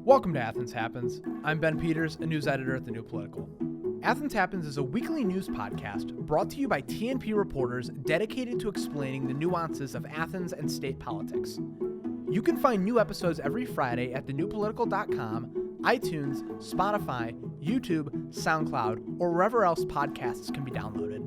Welcome to Athens Happens. I'm Ben Peters, a news editor at The New Political. Athens Happens is a weekly news podcast brought to you by TNP reporters dedicated to explaining the nuances of Athens and state politics. You can find new episodes every Friday at thenewpolitical.com, iTunes, Spotify, YouTube, SoundCloud, or wherever else podcasts can be downloaded.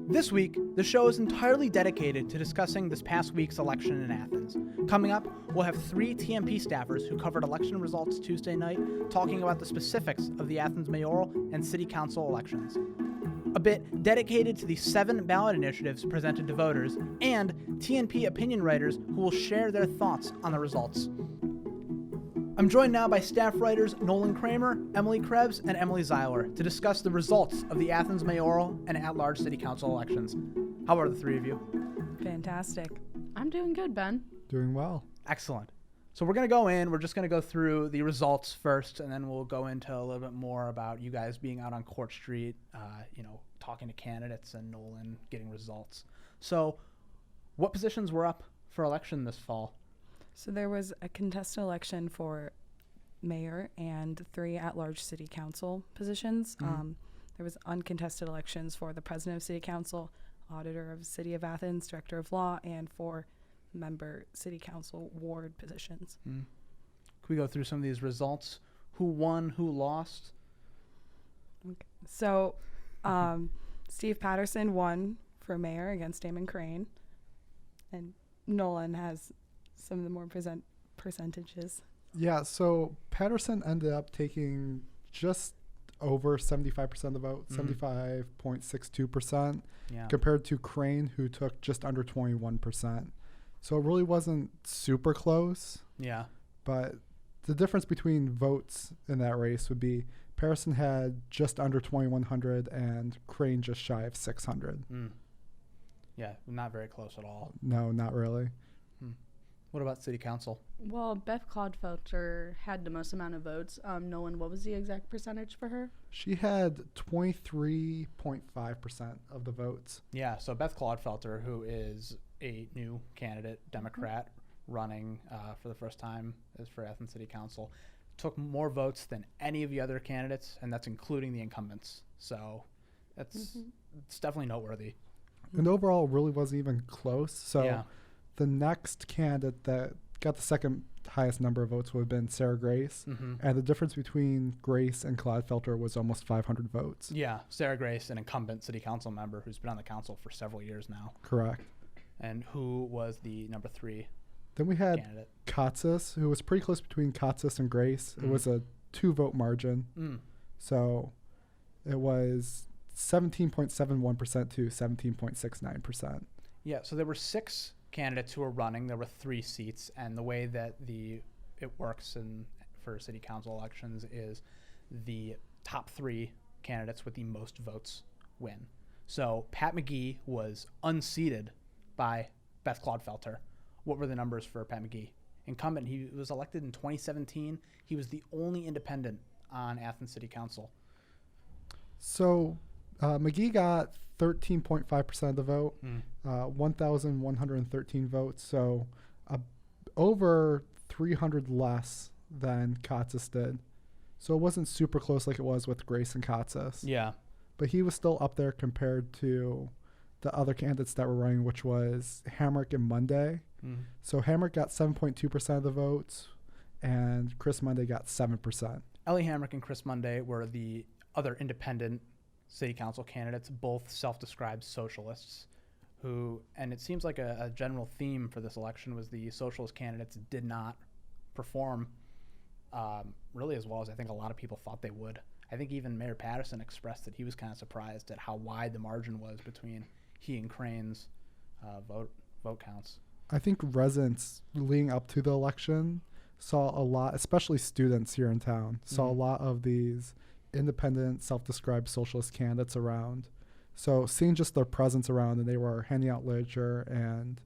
This week, the show is entirely dedicated to discussing this past week's election in Athens. Coming up, we'll have three TNP staffers who covered election results Tuesday night talking about the specifics of the Athens mayoral and city council elections. A bit dedicated to the 7 ballot initiatives presented to voters, and TNP opinion writers who will share their thoughts on the results. I'm joined now by staff writers Nolan Kramer, Emily Krebs, and Emily Zeiler to discuss the results of the Athens mayoral and at-large city council elections. How are the three of you? Fantastic. I'm doing good, Ben. Doing well. Excellent. So we're going to go in. We're just going to go through the results first, and then we'll go into a little bit more about you guys being out on Court Street, talking to candidates, and Nolan getting results. So what positions were up for election this fall? So there was a contested election for mayor and 3 at-large city council positions. Mm-hmm. There was uncontested elections for the president of city council, auditor of the city of Athens, director of law, and 4 member city council ward positions. Can we go through some of these results? Who won, who lost? Okay. So Steve Patterson won for mayor against Damon Krane, and Nolan has some of the more percentages. Yeah, so Patterson ended up taking just over 75% of the vote, 75.62%, compared to Krane, who took just under 21%. So it really wasn't super close. Yeah. But the difference between votes in that race would be Patterson had just under 2,100 and Krane just shy of 600. Yeah, not very close at all. No, not really. What about city council? Well, Beth Clodfelter had the most amount of votes. Nolan, what was the exact percentage for her? She had 23.5% of the votes. Yeah, so Beth Clodfelter, who is a new candidate, Democrat, running for the first time as for Athens City Council, took more votes than any of the other candidates, and that's including the incumbents. So it's definitely noteworthy. And overall, it really wasn't even close. So yeah. The next candidate that got the second highest number of votes would have been Sarah Grace. And the difference between Grace and Clodfelter was almost 500 votes. Yeah, Sarah Grace, an incumbent city council member who's been on the council for several years now. Correct. And who was the number 3 Then we had candidate? Katsas, who was pretty close between Katsas and Grace. It was a 2-vote margin. So it was 17.71% to 17.69%. Yeah, so there were 6 candidates who were running. There were 3 seats, and the way that it works for city council elections is the top 3 candidates with the most votes win. So Pat McGee was unseated by Beth Clodfelter. What were the numbers for Pat McGee? Incumbent. He was elected in 2017. He was the only independent on Athens City Council. So McGee got 13.5% of the vote, 1,113 votes, so over 300 less than Katsas did. So it wasn't super close like it was with Grace and Katsas. Yeah. But he was still up there compared to the other candidates that were running, which was Hamrick and Monday. So Hamrick got 7.2% of the votes, and Chris Monday got 7%. Ellie Hamrick and Chris Monday were the other independent city council candidates, both self-described socialists, and it seems like a general theme for this election was the socialist candidates did not perform really as well as I think a lot of people thought they would. I think even Mayor Patterson expressed that he was kind of surprised at how wide the margin was between he and Crane's vote counts. I think residents leading up to the election saw a lot, especially students here in town, saw a lot of these independent, self-described socialist candidates around. So seeing just their presence around, and they were handing out literature, and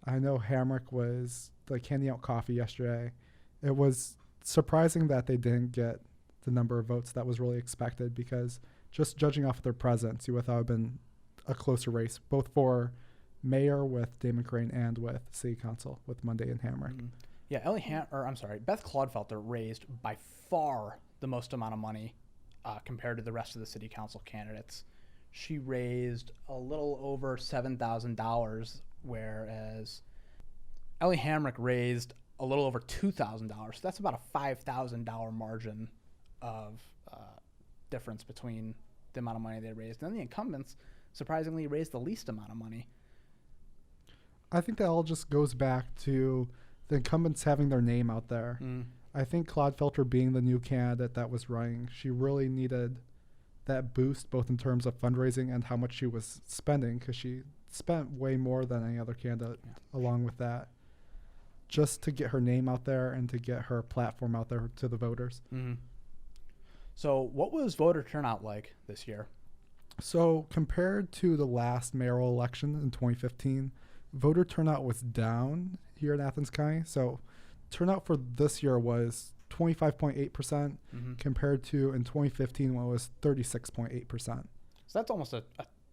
I know Hamrick was like handing out coffee yesterday. It was surprising that they didn't get the number of votes that was really expected, because just judging off of their presence, you would have been a closer race, both for mayor with Damon Krane and with city council with Monday and Hamrick. Yeah, Beth Claudefelter raised by far the most amount of money compared to the rest of the city council candidates. She raised a little over $7,000, whereas Ellie Hamrick raised a little over $2,000. So that's about a $5,000 margin of difference between the amount of money they raised. And then the incumbents surprisingly raised the least amount of money. I think that all just goes back to the incumbents having their name out there. I think Claudefelter being the new candidate that was running, she really needed that boost both in terms of fundraising and how much she was spending, because she spent way more than any other candidate along with that, just to get her name out there and to get her platform out there to the voters. So what was voter turnout like this year? So compared to the last mayoral election in 2015, voter turnout was down here in Athens County. So turnout for this year was 25.8% compared to in 2015 when it was 36.8%. So that's almost a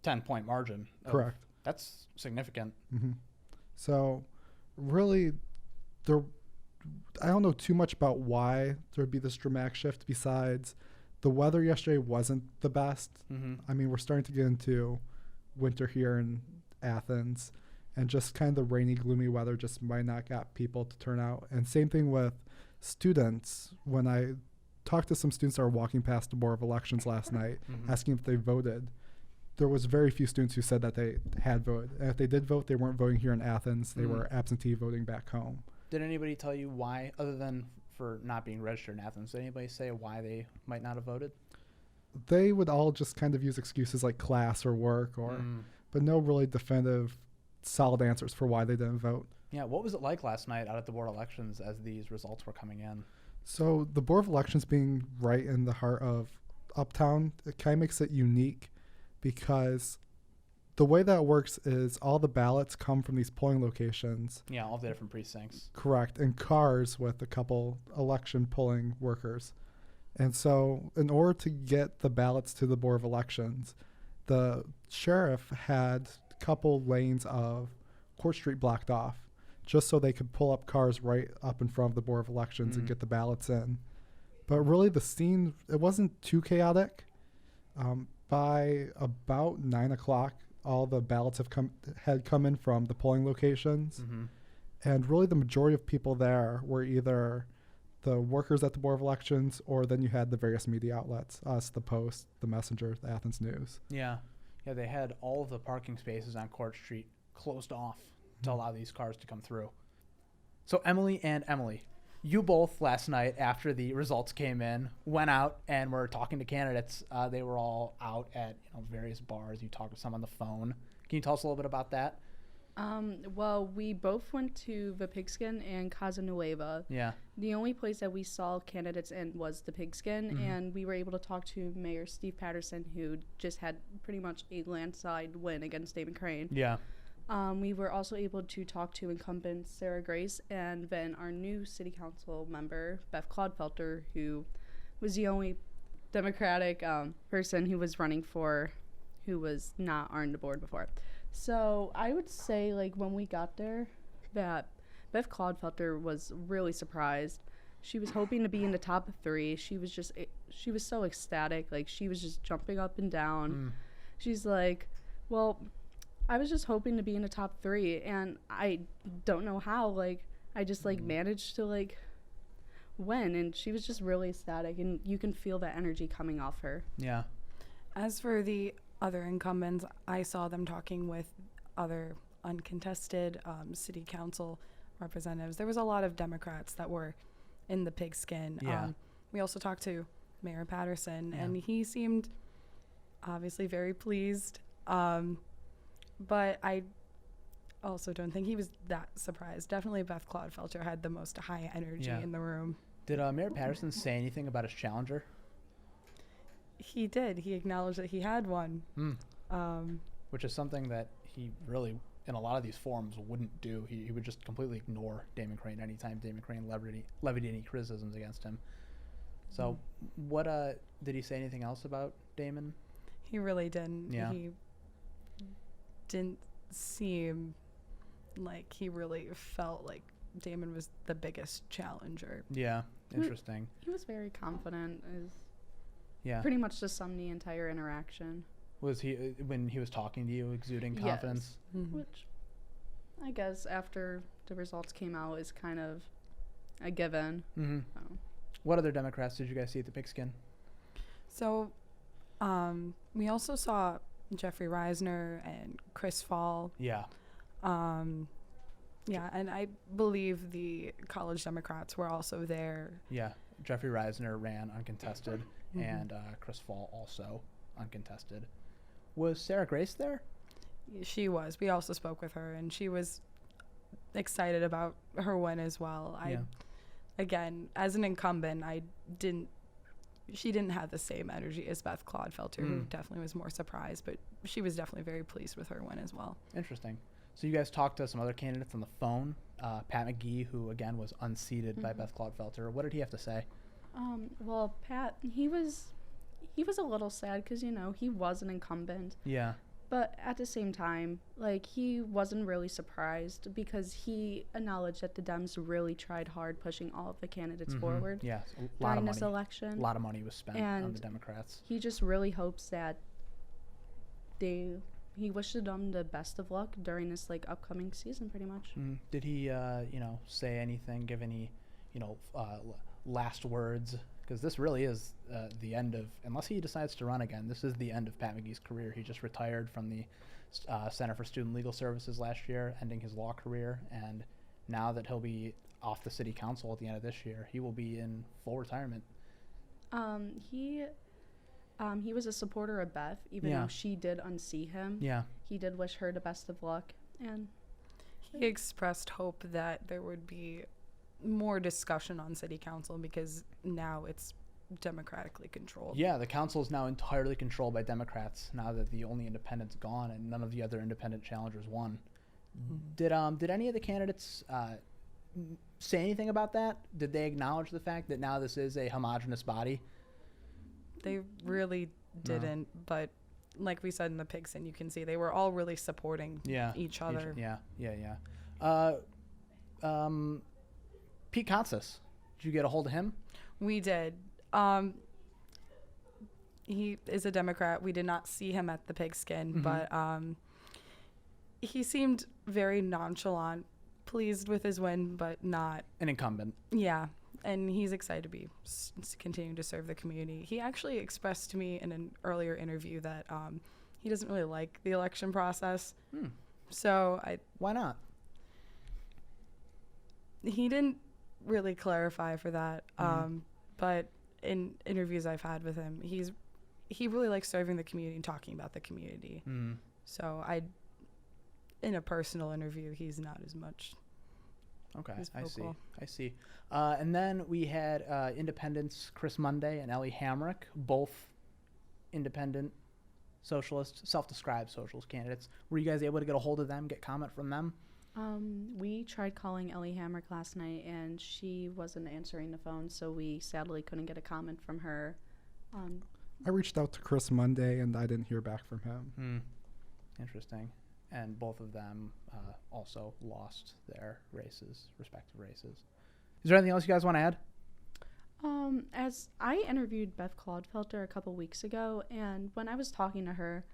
10-point margin. Correct. That's significant. So really, I don't know too much about why there would be this dramatic shift besides the weather yesterday wasn't the best. I mean, we're starting to get into winter here in Athens, and just kind of the rainy, gloomy weather just might not got people to turn out. And same thing with students. When I talked to some students that were walking past the Board of Elections last night, asking if they voted, there was very few students who said that they had voted. And if they did vote, they weren't voting here in Athens. They were absentee voting back home. Did anybody tell you why, other than for not being registered in Athens, did anybody say why they might not have voted? They would all just kind of use excuses like class or work, but no really definitive, solid answers for why they didn't vote. Yeah, what was it like last night out at the Board of Elections as these results were coming in? So the Board of Elections being right in the heart of Uptown, it kind of makes it unique because the way that works is all the ballots come from these polling locations. Yeah, all the different precincts. Correct, and cars with a couple election polling workers. And so in order to get the ballots to the Board of Elections, the sheriff had a couple lanes of Court Street blocked off just so they could pull up cars right up in front of the Board of Elections and get the ballots in. But really the scene, it wasn't too chaotic. By about 9 o'clock, all the ballots had come in from the polling locations. And really the majority of people there were either the workers at the Board of Elections, or then you had the various media outlets, us, the Post, the Messenger, the Athens News. Yeah, they had all of the parking spaces on Court Street closed off to allow these cars to come through. So Emily, you both last night after the results came in went out and were talking to candidates. They were all out at various bars. You talked to some on the phone. Can you tell us a little bit about that? Well, we both went to the Pigskin and Casa Nueva. Yeah. The only place that we saw candidates in was the Pigskin, and we were able to talk to Mayor Steve Patterson, who just had pretty much a landslide win against Damon Krane. Yeah. We were also able to talk to incumbent Sarah Grace and then our new city council member, Beth Claudefelter, who was the only Democratic person who was running who was not on the board before. So I would say, when we got there, that Beth Claudefelter was really surprised. She was hoping to be in the top 3. She was so ecstatic. She was just jumping up and down. She's like, well, I was just hoping to be in the top 3, and I don't know how. I just, managed to, win. And she was just really ecstatic, and you can feel that energy coming off her. Yeah. As for the other incumbents, I saw them talking with other uncontested city council representatives. There was a lot of Democrats that were in the Pigskin. Yeah. We also talked to Mayor Patterson, and he seemed obviously very pleased. But I also don't think he was that surprised. Definitely Beth Claudefelter had the most high energy in the room. Did Mayor Patterson say anything about his challenger? He did. He acknowledged that he had one. Which is something that he really, in a lot of these forums, wouldn't do. He would just completely ignore Damon Krane anytime Damon Krane levied any criticisms against him. So what did he say anything else about Damon? He really didn't. Yeah. He didn't seem like he really felt like Damon was the biggest challenger. Yeah, interesting. He was very confident. Yeah. Pretty much just summed the entire interaction. Was he, when he was talking to you, exuding confidence? Yes. Which I guess after the results came out is kind of a given. Mm-hmm. What other Democrats did you guys see at the Pigskin? So we also saw Jeffrey Reisner and Chris Fall. Yeah. Yeah, and I believe the college Democrats were also there. Yeah. Jeffrey Reisner ran uncontested, and Chris Fall also uncontested. Was Sarah Grace there? She was. We also spoke with her, and she was excited about her win as well. Again, as an incumbent, she didn't have the same energy as Beth Clodfelter, who definitely was more surprised, but she was definitely very pleased with her win as well. Interesting. So you guys talked to some other candidates on the phone. Pat McGee, who again was unseated by Beth Clodfelter. What did he have to say? Well, Pat, he was a little sad because, he was an incumbent. Yeah. But at the same time, he wasn't really surprised because he acknowledged that the Dems really tried hard pushing all of the candidates forward. Yes, a lot during of money. this election. A lot of money was spent on the Democrats. He just really hopes that he wishes them the best of luck during this upcoming season, pretty much. Did he, say anything, give any, last words? Because this really is the end of, unless he decides to run again, this is the end of Pat McGee's career. He just retired from the Center for Student Legal Services last year, ending his law career, and now that he'll be off the city council at the end of this year, he will be in full retirement. He was a supporter of Beth, even though she did unsee him. Yeah. He did wish her the best of luck, and he expressed hope that there would be more discussion on city council because now it's democratically controlled. Yeah, the council is now entirely controlled by Democrats now that the only independent's gone and none of the other independent challengers won. Did any of the candidates say anything about that? Did they acknowledge the fact that now this is a homogenous body? They really didn't, but like we said in the Pigskin, you can see they were all really supporting each other. Pete Consis, did you get a hold of him? We did. He is a Democrat. We did not see him at the Pigskin, but he seemed very nonchalant, pleased with his win, but not an incumbent. Yeah. And he's excited to be continuing to serve the community. He actually expressed to me in an earlier interview that he doesn't really like the election process. So why not? He didn't really clarify for that. But in interviews I've had with him, he really likes serving the community and talking about the community. So in a personal interview, he's not as much. Okay, I see. And then we had independents Chris Monday and Ellie Hamrick, both independent socialist, self-described socialist candidates. Were you guys able to get a hold of them, get comment from them? We tried calling Ellie Hamrick last night, and she wasn't answering the phone, so we sadly couldn't get a comment from her. I reached out to Chris Monday, and I didn't hear back from him. Interesting. And both of them also lost their respective races. Is there anything else you guys want to add? As I interviewed Beth Clodfelter a couple weeks ago, and when I was talking to her,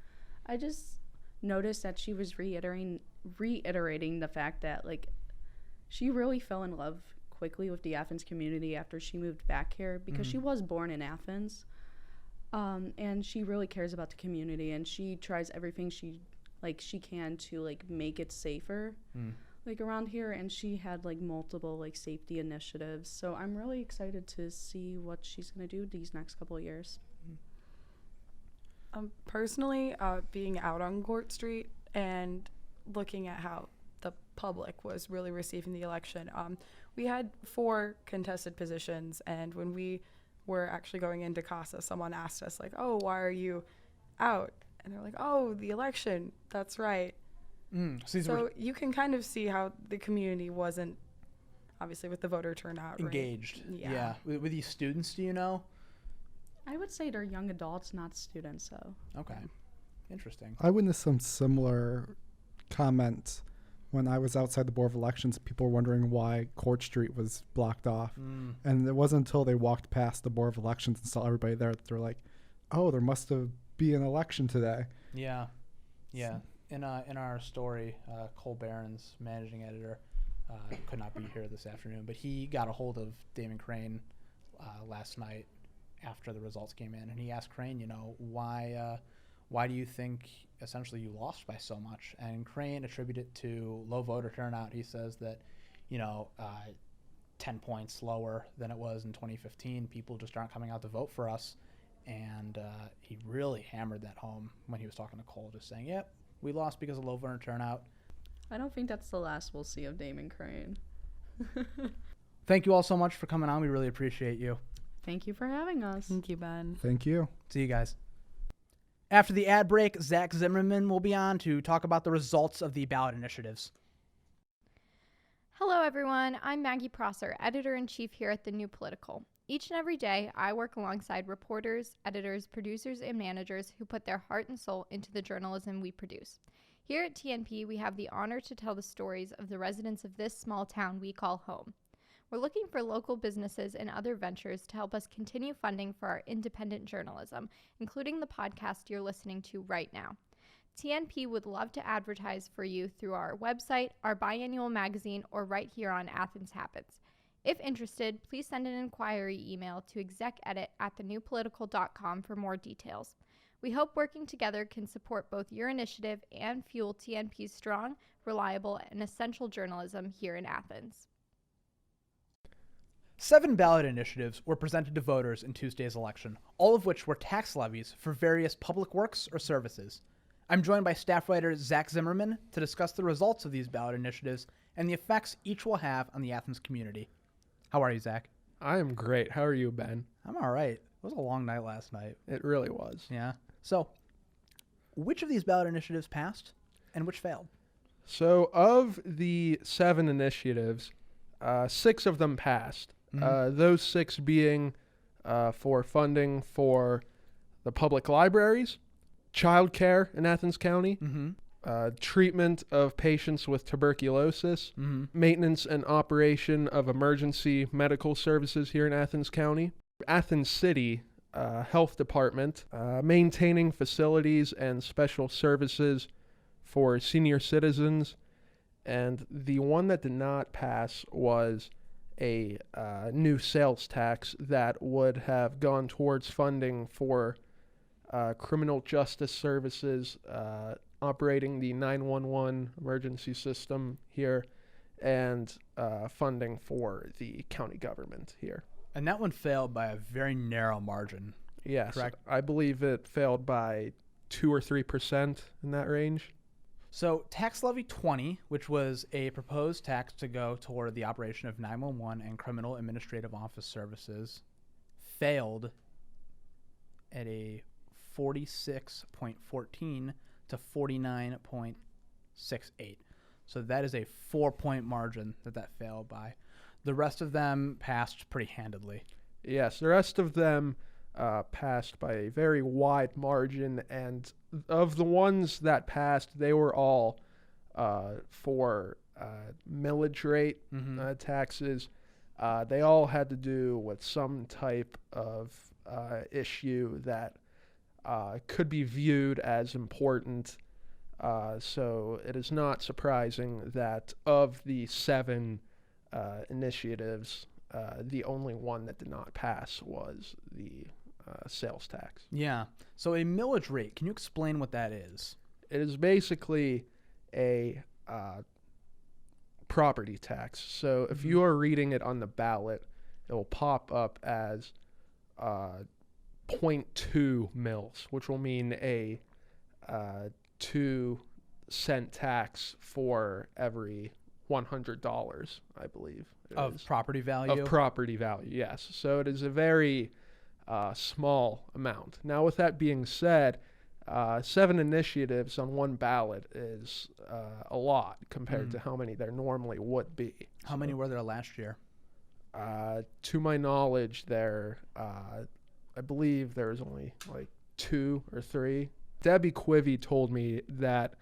I just noticed that she was reiterating the fact that she really fell in love quickly with the Athens community after she moved back here because she was born in Athens, and she really cares about the community, and she tries everything she can to make it safer around here, and she had multiple safety initiatives, so I'm really excited to see what she's going to do these next couple of years. Personally, being out on Court Street and looking at how the public was really receiving the election, we had 4 contested positions, and when we were actually going into CASA, someone asked us oh, why are you out? And they're oh, the election, that's right. So you can kind of see how the community wasn't, obviously with the voter turnout, engaged. Yeah. With these students, do you know? I would say they're young adults, not students, though. Okay. Interesting. I witnessed some similar comments When I was outside the Board of Elections, people were wondering why Court Street was blocked off. And it wasn't until they walked past the Board of Elections and saw everybody there that they're like, oh, there must have been an election today. Yeah. In our story, Cole Barron's managing editor could not be here this afternoon, but he got a hold of Damon Krane last night after the results came in, and he asked Krane, why do you think essentially you lost by so much? And Krane attributed it to low voter turnout. He says that, 10 points lower than it was in 2015. People just aren't coming out to vote for us. And he really hammered that home when he was talking to Cole, just saying, yep, we lost because of low voter turnout. I don't think that's the last we'll see of Damon Krane. Thank you all so much for coming on. We really appreciate you. Thank you for having us. Thank you, Ben. Thank you. See you guys. After the ad break, Zach Zimmerman will be on to talk about the results of the ballot initiatives. Hello, everyone. I'm Maggie Prosser, editor-in-chief here at The New Political. Each and every day, I work alongside reporters, editors, producers, and managers who put their heart and soul into the journalism we produce. Here at TNP, we have the honor to tell the stories of the residents of this small town we call home. We're looking for local businesses and other ventures to help us continue funding for our independent journalism, including the podcast you're listening to right now. TNP would love to advertise for you through our website, our biannual magazine, or right here on Athens Happens. If interested, please send an inquiry email to execedit@thenewpolitical.com for more details. We hope working together can support both your initiative and fuel TNP's strong, reliable, and essential journalism here in Athens. 7 ballot initiatives were presented to voters in Tuesday's election, all of which were tax levies for various public works or services. I'm joined by staff writer Zach Zimmerman to discuss the results of these ballot initiatives and the effects each will have on the Athens community. How are you, Zach? I am great. How are you, Ben? I'm all right. It was a long night last night. It really was. Yeah. So, which of these ballot initiatives passed and which failed? So, of the 7 initiatives, 6 of them passed. Those 6 being for funding for the public libraries, childcare in Athens County, treatment of patients with tuberculosis, maintenance and operation of emergency medical services here in Athens County, Athens City Health Department, maintaining facilities and special services for senior citizens, and the one that did not pass was a new sales tax that would have gone towards funding for criminal justice services, operating the 911 emergency system here, and funding for the county government here. And that one failed by a very narrow margin. Yes, correct? I believe it failed by 2 or 3% in that range. So Tax Levy 20, which was a proposed tax to go toward the operation of 911 and criminal administrative office services, failed at a 46.14 to 49.68. So that is a 4-point margin that failed by. The rest of them passed pretty handedly. Yes, the rest of them passed by a very wide margin, and of the ones that passed, they were all for millage rate taxes. They all had to do with some type of issue that could be viewed as important. So it is not surprising that of the 7 initiatives, the only one that did not pass was the sales tax. Yeah. So a millage rate, can you explain what that is? It is basically a property tax. So if you are reading it on the ballot, it will pop up as 0.2 mils, which will mean a 2-cent tax for every $100, I believe. Of property value? Of property value, yes. So it is a very small amount. Now, with that being said, 7 initiatives on one ballot is a lot compared to how many there normally would be. How many were there last year? To my knowledge, I believe there was only like 2 or 3. Debbie Quivy told me that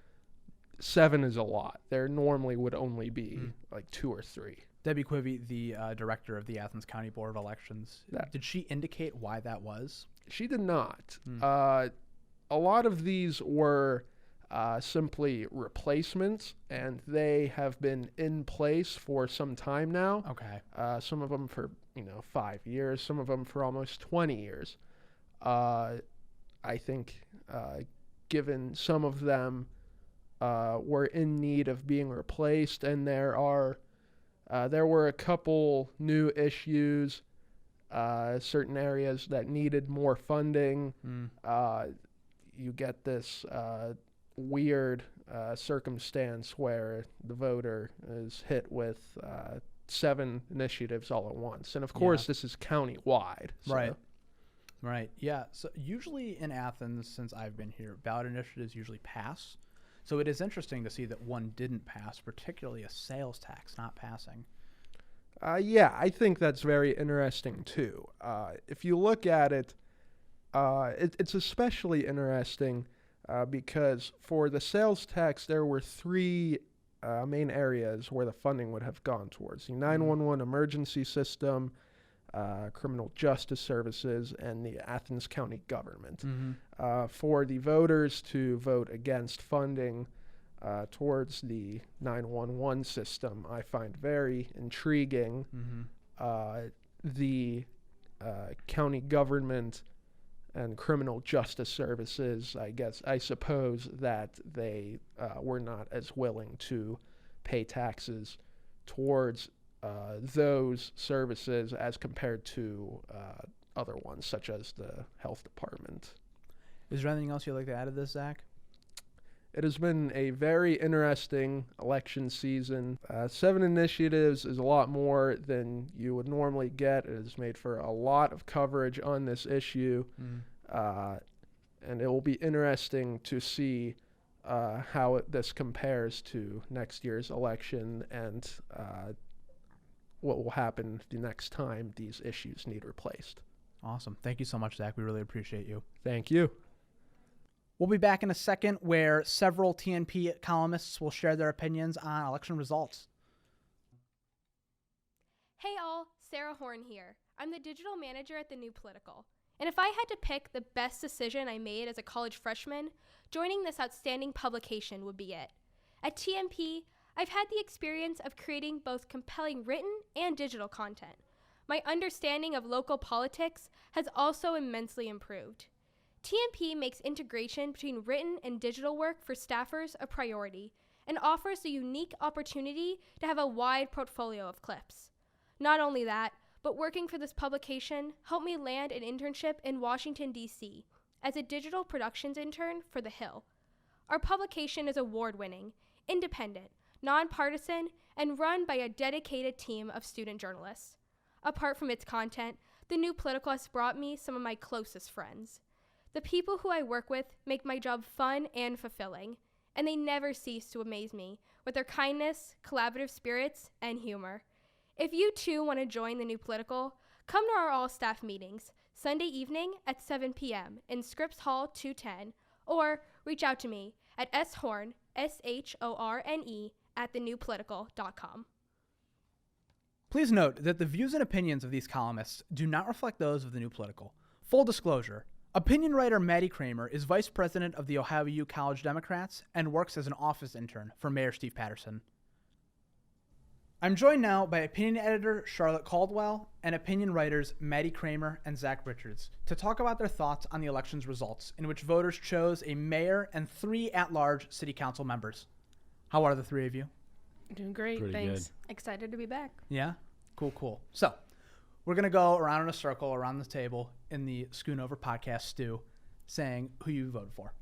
7 is a lot. There normally would only be like 2 or 3. Debbie Quivy, the director of the Athens County Board of Elections, did she indicate why that was? She did not. A lot of these were simply replacements, and they have been in place for some time now. Okay. Some of them for 5 years, some of them for almost 20 years. I think given some of them were in need of being replaced, and there were a couple new issues, certain areas that needed more funding. You get this weird circumstance where the voter is hit with 7 initiatives all at once. And of course, this is county-wide. So. Right. Yeah. So usually in Athens, since I've been here, ballot initiatives usually pass. So it is interesting to see that one didn't pass, particularly a sales tax not passing. Yeah, I think that's very interesting too. If you look at it, it's especially interesting because for the sales tax, there were 3 main areas where the funding would have gone towards: the 911 emergency system, criminal justice services, and the Athens County government. For the voters to vote against funding towards the 911 system, I find very intriguing. The county government and criminal justice services, I suppose that they were not as willing to pay taxes towards those services as compared to other ones, such as the health department. Is there anything else you'd like to add to this, Zach? It has been a very interesting election season. 7 initiatives is a lot more than you would normally get. It has made for a lot of coverage on this issue. And it will be interesting to see how this compares to next year's election and what will happen the next time these issues need replaced. Awesome. Thank you so much, Zach. We really appreciate you. Thank you. We'll be back in a second where several TNP columnists will share their opinions on election results. Hey all, Sarah Horn here. I'm the digital manager at The New Political. And if I had to pick the best decision I made as a college freshman, joining this outstanding publication would be it. At TNP, I've had the experience of creating both compelling written and digital content. My understanding of local politics has also immensely improved. TNP makes integration between written and digital work for staffers a priority and offers a unique opportunity to have a wide portfolio of clips. Not only that, but working for this publication helped me land an internship in Washington, D.C. as a digital productions intern for The Hill. Our publication is award-winning, independent, nonpartisan, and run by a dedicated team of student journalists. Apart from its content, The New Political has brought me some of my closest friends. The people who I work with make my job fun and fulfilling, and they never cease to amaze me with their kindness, collaborative spirits, and humor. If you too want to join The New Political, come to our all-staff meetings Sunday evening at 7 p.m. in Scripps Hall 210, or reach out to me at shorne, shorne, at thenewpolitical.com. Please note that the views and opinions of these columnists do not reflect those of The New Political. Full disclosure, opinion writer Maddie Kramer is vice president of the Ohio U College Democrats and works as an office intern for Mayor Steve Patterson. I'm joined now by opinion editor Charlotte Caldwell and opinion writers Maddie Kramer and Zach Richards to talk about their thoughts on the election's results, in which voters chose a mayor and 3 at-large city council members. How are the 3 of you? Doing great, Pretty thanks. good. Excited to be back. Yeah? Cool. So, we're going to go around in a circle around the table in the Schoonover podcast stew saying who you voted for.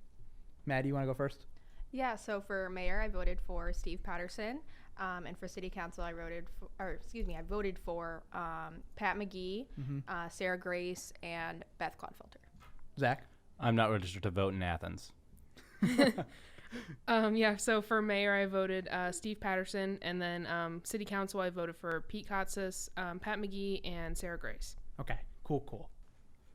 Maddie, you want to go first? Yeah, so for mayor, I voted for Steve Patterson. And for city council, I voted for Pat McGee, Sarah Grace, and Beth Clodfelter. Zach? I'm not registered to vote in Athens. Yeah, so for mayor, I voted Steve Patterson, and then city council, I voted for Pete Kotsis, Pat McGee, and Sarah Grace. Okay, cool.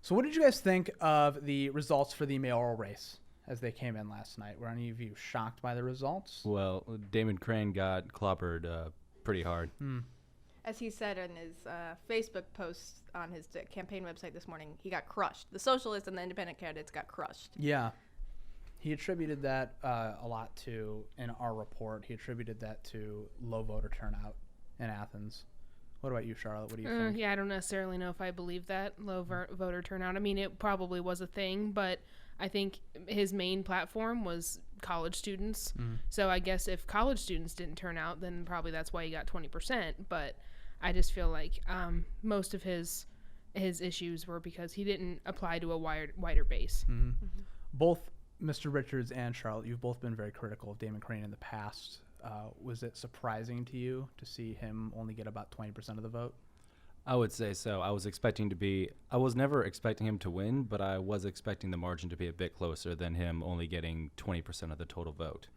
So what did you guys think of the results for the mayoral race? as they came in last night. Were any of you shocked by the results? Well, Damon Krane got clobbered pretty hard. As he said in his Facebook post on his campaign website this morning, he got crushed. The socialists and the independent candidates got crushed. Yeah. He attributed that a lot to, in our report, he attributed that to low voter turnout in Athens. What about you, Charlotte? What do you think? Yeah, I don't necessarily know if I believe that low voter turnout. I mean, it probably was a thing, but I think his main platform was college students. So I guess if college students didn't turn out, then probably that's why he got 20%. But I just feel like most of his issues were because he didn't apply to a wider base. Both Mr. Richards and Charlotte, you've both been very critical of Damon Krane in the past. Was it surprising to you to see him only get about 20% of the vote? I would say so. I was never expecting him to win, but I was expecting the margin to be a bit closer than him only getting 20% of the total vote.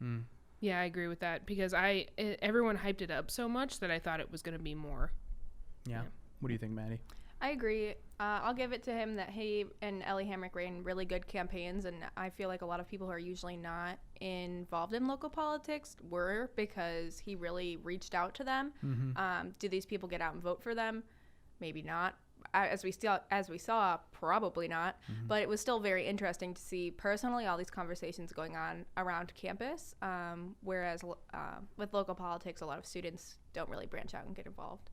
Yeah, I agree with that because everyone hyped it up so much that I thought it was going to be more. Yeah. What do you think, Maddie? I agree. I'll give it to him that he and Ellie Hamrick ran really good campaigns, and I feel like a lot of people who are usually not involved in local politics were, because he really reached out to them. Do these people get out and vote for them? Maybe not. As we saw, probably not. But it was still very interesting to see personally all these conversations going on around campus, whereas with local politics, a lot of students don't really branch out and get involved.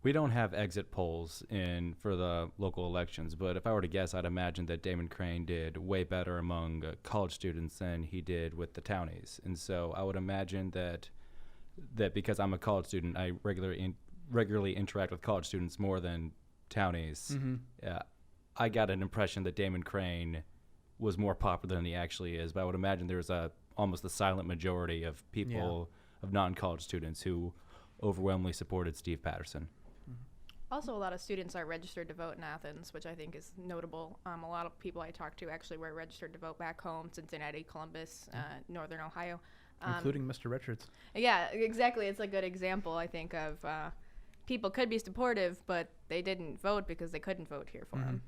We don't have exit polls for the local elections, but if I were to guess, I'd imagine that Damon Krane did way better among college students than he did with the townies. And so I would imagine that because I'm a college student, I regularly interact with college students more than townies. I got an impression that Damon Krane was more popular than he actually is, but I would imagine there's almost a silent majority of people, of non-college students, who overwhelmingly supported Steve Patterson. Also, a lot of students are registered to vote in Athens, which I think is notable. A lot of people I talked to actually were registered to vote back home, Cincinnati, Columbus, Northern Ohio. Including Mr. Richards. Yeah, exactly. It's a good example, I think, of people could be supportive, but they didn't vote because they couldn't vote here for him.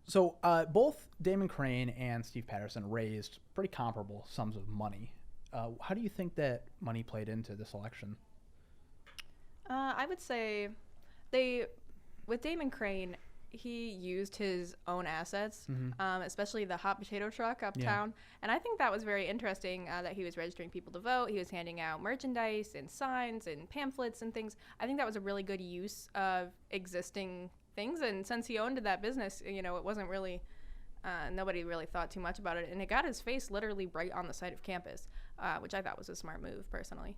So both Damon Krane and Steve Patterson raised pretty comparable sums of money. How do you think that money played into this election? I would say with Damon Krane, he used his own assets, especially the hot potato truck uptown. And I think that was very interesting that he was registering people to vote. He was handing out merchandise and signs and pamphlets and things. I think that was a really good use of existing things. And since he owned that business, it wasn't really, nobody really thought too much about it. And it got his face literally right on the side of campus, which I thought was a smart move, personally.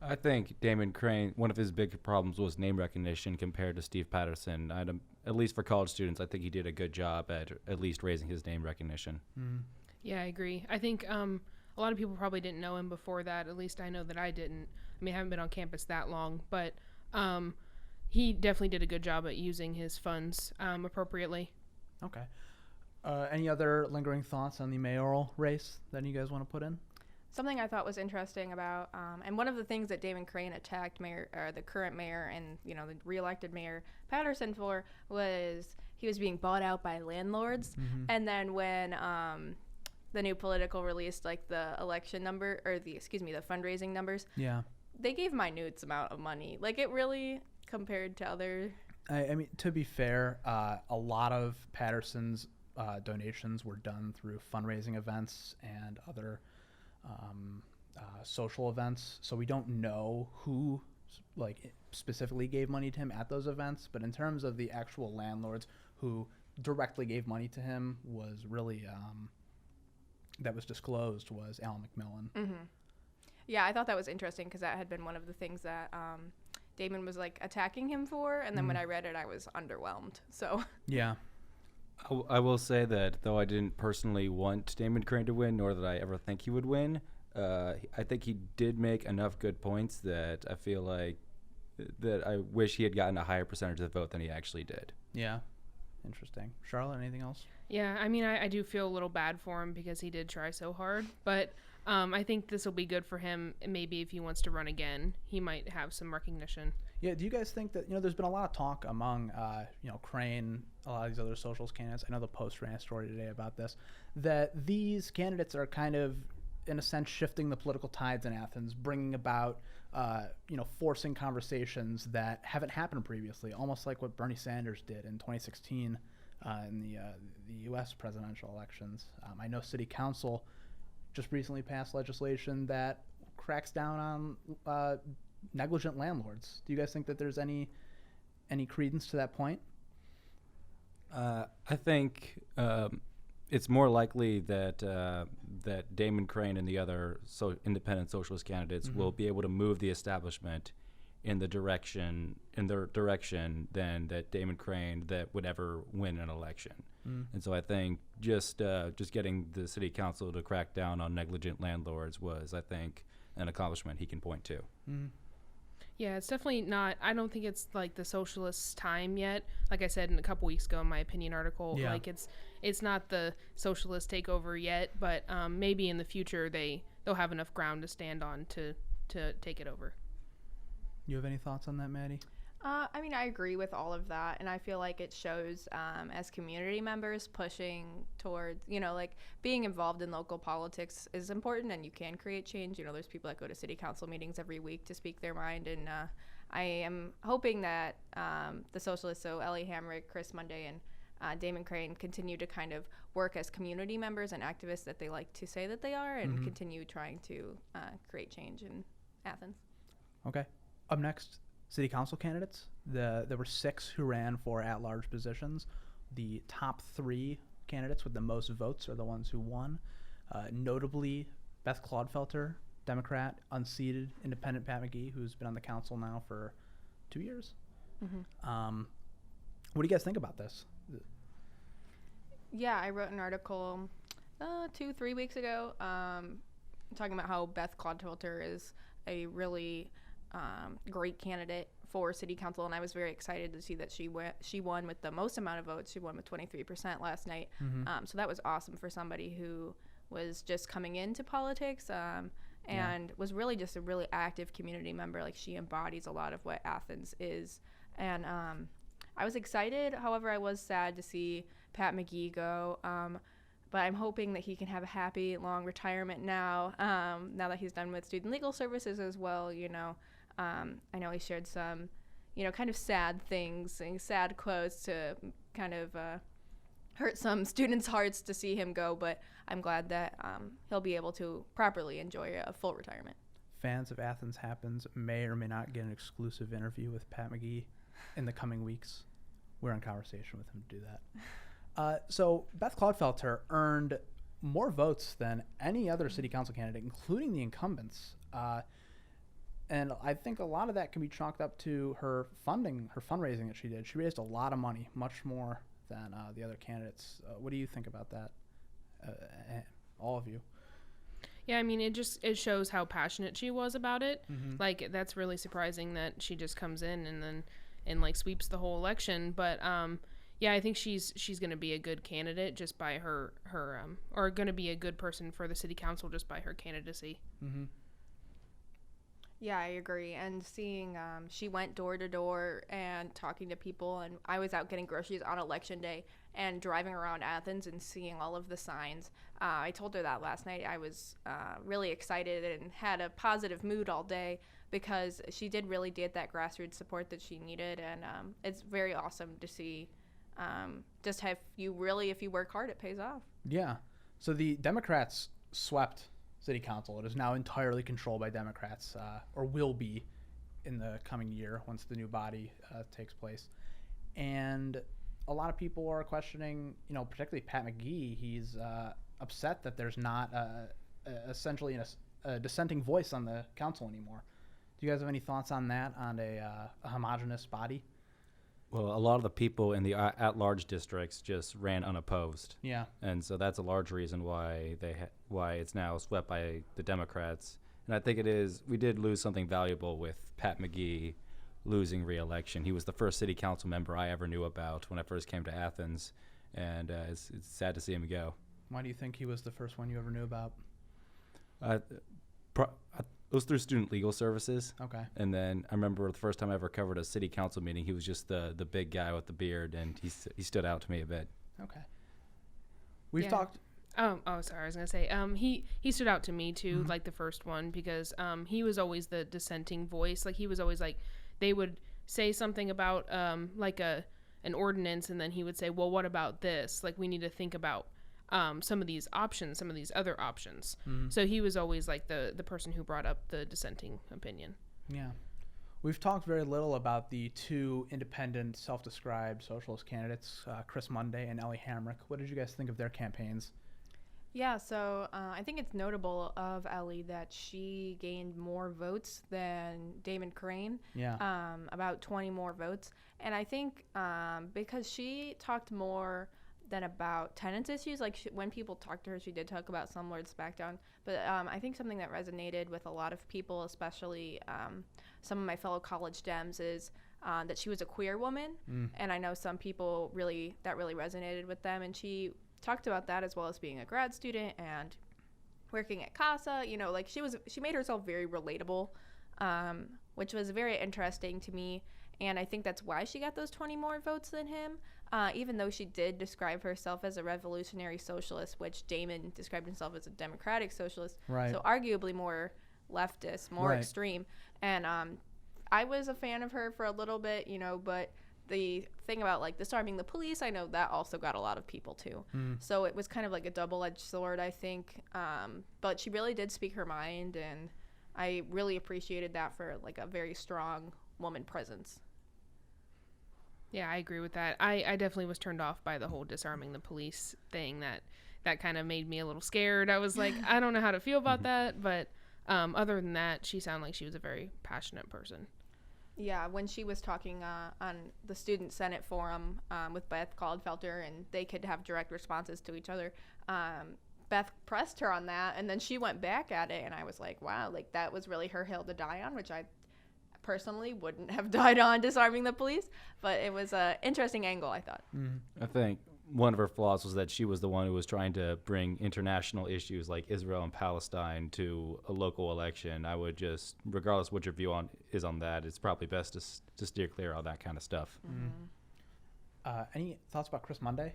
I think Damon Krane, one of his big problems was name recognition compared to Steve Patterson. At least for college students, I think he did a good job at least raising his name recognition. Yeah, I agree. I think a lot of people probably didn't know him before that. At least I know that I didn't. I mean, I haven't been on campus that long, but he definitely did a good job at using his funds appropriately. Okay. Any other lingering thoughts on the mayoral race that you guys want to put in? Something I thought was interesting about, and one of the things that Damon Krane attacked the current mayor and the reelected mayor Patterson for was he was being bought out by landlords. And then when the New Political released like the election number or the fundraising numbers, they gave minute amount of money. Like it really compared to other. I mean, to be fair, a lot of Patterson's donations were done through fundraising events and other social events, so we don't know who specifically gave money to him at those events, but in terms of the actual landlords who directly gave money to him was really that was disclosed was Alan McMillan. Yeah, I thought that was interesting because that had been one of the things that Damon was attacking him for, and then when I read it I was underwhelmed. So yeah. I will say that though I didn't personally want Damon Krane to win, nor did I ever think he would win, I think he did make enough good points that I feel like that I wish he had gotten a higher percentage of the vote than he actually did. Yeah. Interesting. Charlotte, anything else? Yeah, I mean, I do feel a little bad for him because he did try so hard, but I think this will be good for him. Maybe if he wants to run again, he might have some recognition. Yeah, do you guys think that, there's been a lot of talk among, Krane, a lot of these other socialist candidates, I know the Post ran a story today about this, that these candidates are kind of, in a sense, shifting the political tides in Athens, bringing about, forcing conversations that haven't happened previously, almost like what Bernie Sanders did in 2016 in the U.S. presidential elections. I know City Council just recently passed legislation that cracks down on negligent landlords. Do you guys think that there's any credence to that point? I think it's more likely that that Damon Krane and the other independent socialist candidates will be able to move the establishment in their direction than that Damon Krane that would ever win an election. And so I think just getting the city council to crack down on negligent landlords was, I think, an accomplishment he can point to. Yeah, it's definitely not. I don't think it's like the socialists' time yet. Like I said in a couple weeks ago in my opinion article, like it's not the socialist takeover yet, but maybe in the future they'll have enough ground to stand on to take it over. You have any thoughts on that, Maddie? I mean, I agree with all of that, and I feel like it shows as community members pushing towards, like being involved in local politics is important, and you can create change. There's people that go to city council meetings every week to speak their mind, and I am hoping that the socialists, so Ellie Hamrick, Chris Monday, and Damon Krane continue to kind of work as community members and activists that they like to say that they are, and continue trying to create change in Athens. Okay. Up next, city council candidates. There were 6 who ran for at-large positions. The top 3 candidates with the most votes are the ones who won. Notably, Beth Clodfelter, Democrat, unseated, independent Pat McGee, who's been on the council now for 2 years. What do you guys think about this? Yeah, I wrote an article 2-3 weeks ago talking about how Beth Clodfelter is a really great candidate for city council, and I was very excited to see that she won with the most amount of votes. She won with 23% last night. So that was awesome for somebody who was just coming into politics and was really just a really active community member. Like, she embodies a lot of what Athens is, and I was excited. However, I was sad to see Pat McGee go, but I'm hoping that he can have a happy long retirement now that he's done with student legal services as well. I know he shared some, kind of sad things and sad quotes to kind of hurt some students' hearts to see him go, but I'm glad that he'll be able to properly enjoy a full retirement. Fans of Athens Happens may or may not get an exclusive interview with Pat McGee in the coming weeks. We're in conversation with him to do that. So Beth Clodfelter earned more votes than any other city council candidate, including the incumbents. And I think a lot of that can be chalked up to her fundraising that she did. She raised a lot of money, much more than the other candidates. What do you think about that, all of you? Yeah, I mean, it shows how passionate she was about it. Like, that's really surprising that she just comes in and like sweeps the whole election. But yeah, I think she's going to be a good candidate just by her or going to be a good person for the city council just by her candidacy. Yeah, I agree. And seeing she went door to door and talking to people, and I was out getting groceries on election day and driving around Athens and seeing all of the signs. I told her that last night. I was really excited and had a positive mood all day because she did really get that grassroots support that she needed, and it's very awesome to see. Just if you work hard, it pays off. Yeah. So the Democrats swept city council. It is now entirely controlled by Democrats, or will be in the coming year once the new body takes place. And a lot of people are questioning, particularly Pat McGee. He's upset that there's not essentially a dissenting voice on the council anymore. Do you guys have any thoughts on that, on a homogenous body? Well, a lot of the people in the at-large districts just ran unopposed. Yeah. And so that's a large reason why why it's now swept by the Democrats. And I think we did lose something valuable with Pat McGee losing re-election. He was the first city council member I ever knew about when I first came to Athens, and it's sad to see him go. Why do you think he was the first one you ever knew about? It was through Student Legal Services. Okay. And then I remember the first time I ever covered a city council meeting, he was just the big guy with the beard, and he stood out to me a bit. Okay. We've Yeah. talked. Oh, sorry. I was gonna say, he stood out to me too, like the first one, because he was always the dissenting voice. Like he was always like, they would say something about like an ordinance, and then he would say, well, what about this? Like we need to think about some of these options, some of these other options. So he was always like the person who brought up the dissenting opinion. Yeah. We've talked very little about the two independent, self-described socialist candidates, Chris Monday and Ellie Hamrick. What did you guys think of their campaigns? Yeah, so I think it's notable of Ellie that she gained more votes than Damon Krane. Yeah. About 20 more votes. And I think because she talked more than about tenants issues, like when people talked to her, she did talk about some lords smackdown. But I think something that resonated with a lot of people, especially some of my fellow college Dems, is that she was a queer woman. And I know some people that really resonated with them. And she talked about that as well as being a grad student and working at CASA. You know, like she made herself very relatable, which was very interesting to me. And I think that's why she got those 20 more votes than him, even though she did describe herself as a revolutionary socialist, which Damon described himself as a democratic socialist. Right. So arguably more leftist, more Right. extreme. And I was a fan of her for a little bit, you know, but the thing about like disarming the police, I know that also got a lot of people too. So it was kind of like a double-edged sword, I think. But she really did speak her mind, and I really appreciated that for like a very strong woman presence. Yeah, I agree with that. I definitely was turned off by the whole disarming the police thing. That kind of made me a little scared. I was like, I don't know how to feel about that. But other than that, she sounded like she was a very passionate person. Yeah, when she was talking on the Student Senate Forum with Beth Caldfelter, and they could have direct responses to each other, Beth pressed her on that, and then she went back at it, and I was like, wow, like that was really her hill to die on, which I personally wouldn't have died on, disarming the police, but it was an interesting angle, I thought. I think one of her flaws was that she was the one who was trying to bring international issues like Israel and Palestine to a local election. I would just, regardless what your view is on that, it's probably best to steer clear of that kind of stuff. Any thoughts about Chris Monday?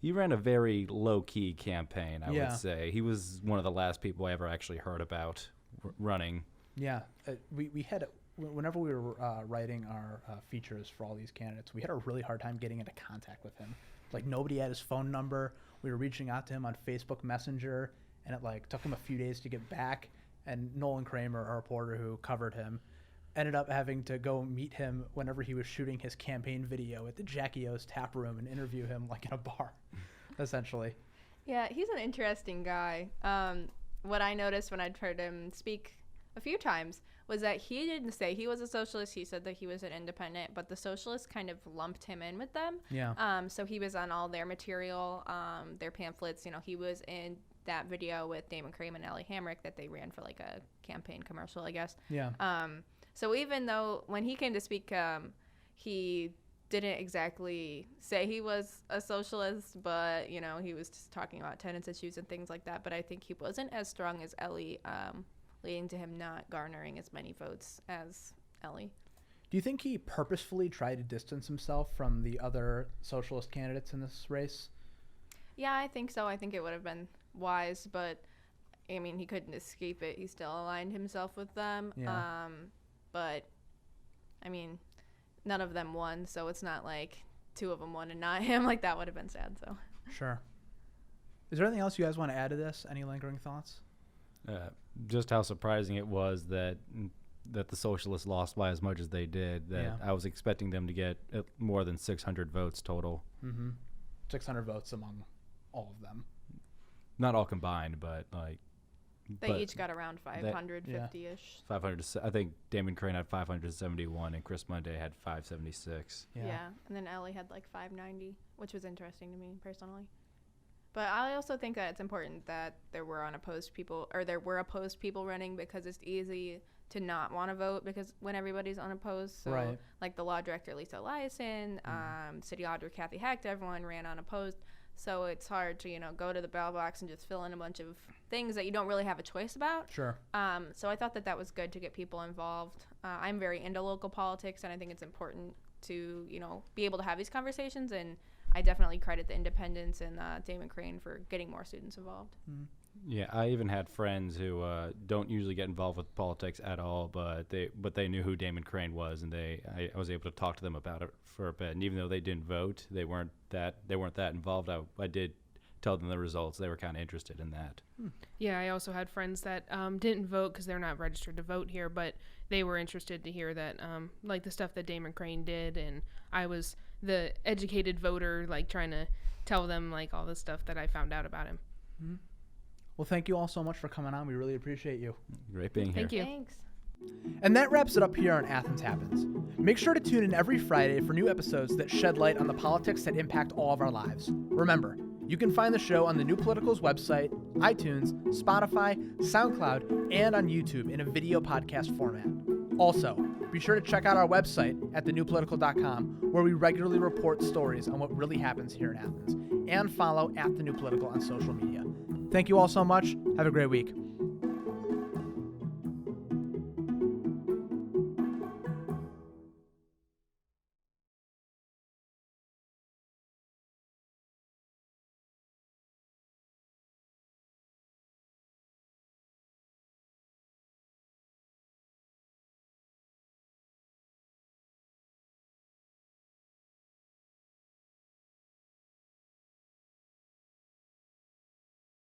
He ran a very low-key campaign, I Yeah. would say. He was one of the last people I ever actually heard about running. Yeah, we had, whenever we were writing our features for all these candidates, we had a really hard time getting into contact with him. Like nobody had his phone number. We were reaching out to him on Facebook Messenger, and it like took him a few days to get back. And Nolan Kramer, our reporter who covered him, ended up having to go meet him whenever he was shooting his campaign video at the Jackie O's tap room and interview him like in a bar, essentially. Yeah, he's an interesting guy. What I noticed when I'd heard him speak a few times was that he didn't say he was a socialist. He said that he was an independent, but the socialists kind of lumped him in with them. Yeah. So he was on all their material, their pamphlets. You know, he was in that video with Damon Krane and Ellie Hamrick that they ran for like a campaign commercial, I guess. Yeah. So even though when he came to speak, he didn't exactly say he was a socialist, but, you know, he was just talking about tenants issues and things like that. But I think he wasn't as strong as Ellie, leading to him not garnering as many votes as Ellie. Do you think he purposefully tried to distance himself from the other socialist candidates in this race? Yeah, I think so. I think it would have been wise, but I mean, he couldn't escape it. He still aligned himself with them. Yeah. But I mean, none of them won, so it's not like two of them won and not him. Like that would have been sad. So. Sure. Is there anything else you guys want to add to this? Any lingering thoughts? Just how surprising it was that the socialists lost by as much as they did. That Yeah. I was expecting them to get more than 600 votes total. 600 votes among all of them. Not all combined, but like They each got around 550-ish. 500. I think Damon Krane had 571 and Chris Monday had 576. Yeah. And then Ellie had like 590, which was interesting to me personally. But I also think that it's important that there were opposed people running, because it's easy to not want to vote because when everybody's unopposed. So Right. like the law director Lisa Eliason, city auditor Kathy Hecht, everyone ran unopposed. So it's hard to, go to the ballot box and just fill in a bunch of things that you don't really have a choice about. Sure. So I thought that was good to get people involved. I'm very into local politics, and I think it's important to, be able to have these conversations. And I definitely credit the Independents and Damon Krane for getting more students involved. Yeah, I even had friends who don't usually get involved with politics at all, but they knew who Damon Krane was, and I was able to talk to them about it for a bit. And even though they didn't vote, they weren't that involved. I did tell them the results. They were kind of interested in that. Yeah, I also had friends that didn't vote because they're not registered to vote here, but they were interested to hear that, like the stuff that Damon Krane did, and I was the educated voter, like trying to tell them like all the stuff that I found out about him. Mm-hmm. Well, thank you all so much for coming on. We really appreciate you. Great being here. Thank you. Thanks. And that wraps it up here on Athens Happens. Make sure to tune in every Friday for new episodes that shed light on the politics that impact all of our lives. Remember, you can find the show on the New Political's website, iTunes, Spotify, SoundCloud, and on YouTube in a video podcast format. Also, be sure to check out our website at thenewpolitical.com, where we regularly report stories on what really happens here in Athens, and follow @thenewpolitical on social media. Thank you all so much. Have a great week.